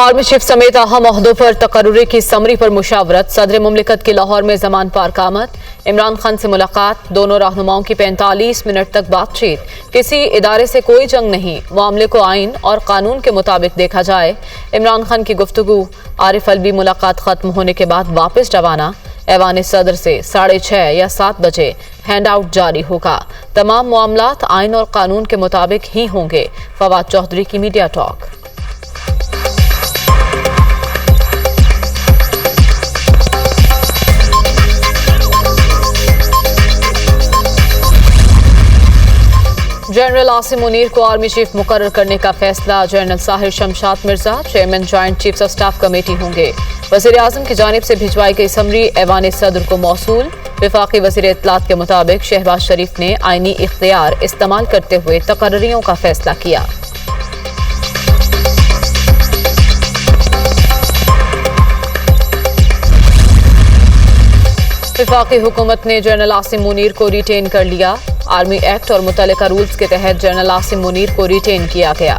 Army chief समेत अहम ओहदों पर तकर्रुरी की समरी पर मुशावरत। सदर मुमलिकत की लाहौर में जमान पार्क आमद। इमरान खान से मुलाकात। दोनों रहनुमाओं की 45 मिनट तक बातचीत। किसी इदारे से कोई जंग नहीं, मामले को आइन और कानून के मुताबिक देखा जाए। इमरान खान की गुफ्तगू। आरिफ अलवी मुलाकात खत्म होने के बाद वापस रवाना। ऐवान सदर से 6:30 या 7 बजे हैंड आउट जारी होगा। तमाम मामलात आइन और कानून के मुताबिक ही होंगे। फवाद चौधरी की media talk. General Asim Munir को आर्मी चीफ मुकर्रर करने का फैसला। General Sahir Shamshad Mirza chairman joint chiefs of staff committee होंगे। वज़ीर आज़म की जानिब से भिजवाई गई समरी ऐवान सदर को मौसूल। वफाकी वज़ीर इत्तलात के मुताबिक शहबाज शरीफ ने आईनी इख्तियार इस्तेमाल करते हुए तकर्रियों का फैसला किया। वफाकी हुकूमत ने जनरल आसिम मुनीर को रिटेन कर लिया। आर्मी एक्ट और मुतल्लिका रूल्स के तहत जनरल आसिम मुनीर को रिटेन किया गया।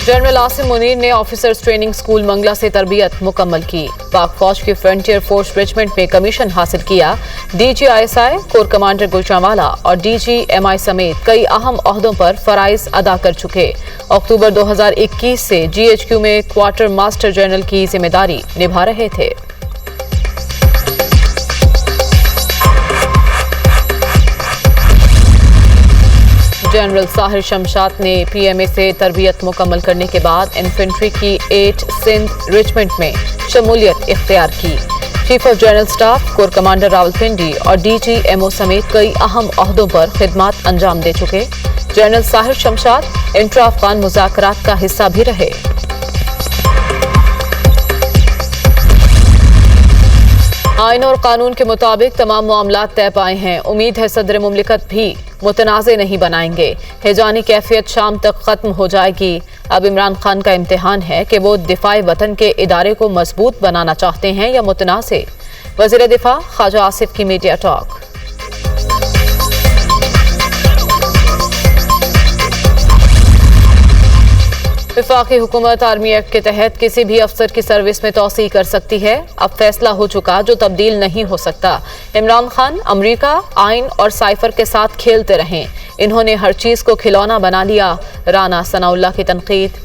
जनरल आसिम मुनीर ने ऑफिसर्स ट्रेनिंग स्कूल मंगला से तरबियत मुकम्मल की। पाक फौज की फ्रंटियर फोर्स रेजिमेंट में कमीशन हासिल किया। DGISI, कोर कमांडर गुजरांवाला और DGMI समेत कई अहम ओहदों पर फराइज अदा कर चुके। अक्टूबर 2021 से GHQ में क्वार्टर मास्टर जनरल की जिम्मेदारी निभा रहे थे। जनरल साहिर शमशाद ने PMA से तरबियत मुकम्मल करने के बाद इन्फेंट्री की 8 सिंध रेजिमेंट में शमूलियत इख्तियार की। Chief of general staff, core commander Rawalpindi और DGMO समेत कई अहम ओहदों पर खिदमात अंजाम दे चुके। जनरल साहिर शमशाद इंट्रा अफगान मुज़ाकरात का हिस्सा भी रहे। आइन और कानून के मुताबिक तमाम मामलात तय पाए हैं। उम्मीद है सदर मुमलिकत भी मुतनाज़े नहीं बनाएंगे। हिजानी कैफियत शाम तक खत्म हो जाएगी। अब इमरान खान का इम्तिहान है कि वो दिफाए वतन के इदारे को मजबूत बनाना चाहते हैं या मुतनाज़े। वज़ीर दिफा ख्वाजा आसिफ की मीडिया टॉक। वफाकी हुकूमत आर्मी एक्ट के तहत किसी भी अफसर की सर्विस में तौसीह कर सकती है। अब फैसला हो चुका जो तब्दील नहीं हो सकता। इमरान खान अमरीका, आइन और साइफर के साथ खेलते रहें। इन्होंने हर चीज को खिलौना बना लिया। राना सनाउल्लाह की तनकीद।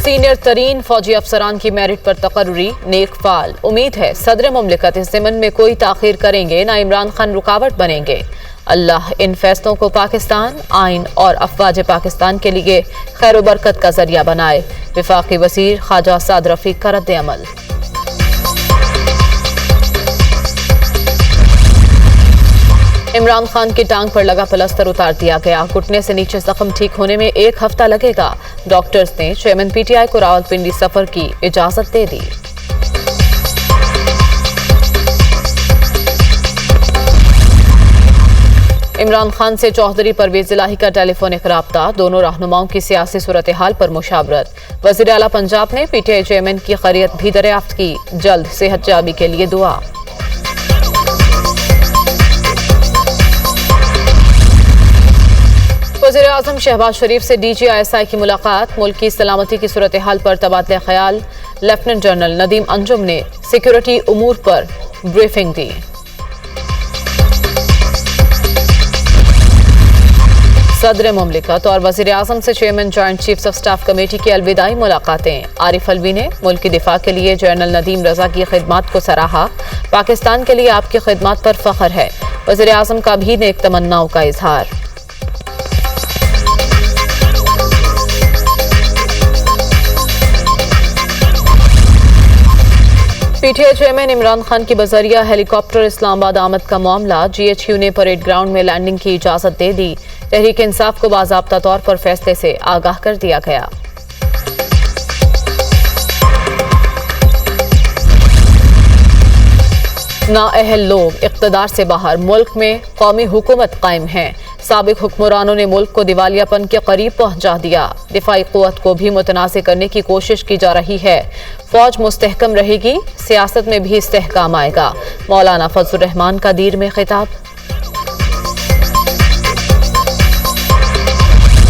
सीनियर तरीन फौजी अफसरान की मेरिट पर तकर्रुरी नेक फाल। उम्मीद है सदर मुमलिकत इस ज़िमन में कोई ताखीर करेंगे ना इमरान खान रुकावट बनेंगे। अल्लाह इन फैसलों को पाकिस्तान, आइन और अफवाज पाकिस्तान के लिए खैर बरकत का जरिया बनाए। वफाकी वज़ीर ख्वाजा साद रफीक का रद्द अमल। इमरान खान की टांग पर लगा प्लास्टर उतार दिया गया। घुटने से नीचे जख्म ठीक होने में 1 हफ्ता लगेगा। डॉक्टर्स ने चेयरमैन PTI को रावलपिंडी सफर की इजाजत दे दी। इमरान खान से चौधरी परवेज इलाही का टेलीफोनिक राब्ता। दोनों रहनुमाओं की सियासी सूरत हाल पर मुशावरत। वज़ीर आला पंजाब ने PTI चेयरमैन की खैरियत भी दरियाफ्त की। जल्द सेहत याबी के लिए दुआ। वज़ीर आज़म शहबाज शरीफ से DGISI की मुलाकात। मुल्क की सलामती की सूरत हाल पर तबादला ख्याल। लेफ्टिनेंट जनरल नदीम अंजुम ने सिक्योरिटी उमूर पर ब्रीफिंग दी। सदर मुमलिकत और वज़ीर आज़म से chairman joint chiefs of staff committee की अलविदाई मुलाकातें। आरिफ अलवी ने मुल्क की दिफा के लिए जनरल नदीम रजा की खिदमात को सराहा। पाकिस्तान के लिए आपकी खिदमात पर फख्र है। वज़ीर आज़म का भी नेक तमन्नाओं का इजहार। PTI चेयरमैन इमरान खान की बजरिया हेलीकॉप्टर इस्लामाबाद आमद का मामला। GHQ ने परेड ग्राउंड में लैंडिंग की इजाजत दे दी। तहरीक इंसाफ को बाज़ाब्ता तौर पर फैसले से आगाह कर दिया गया। नाअहल लोग इक़्तिदार से बाहर। मुल्क में कौमी हुकूमत कायम है। साबिक हुक्मरानों ने मुल्क को दिवालियापन के करीब पहुंचा दिया। दिफाई क़ुव्वत को भी मुतनाज़ करने की कोशिश की जा रही है। फौज मुस्तहकम रहेगी, सियासत में भी इस्तेहकाम आएगा। मौलाना फजलुर रहमान का दीर में खिताब।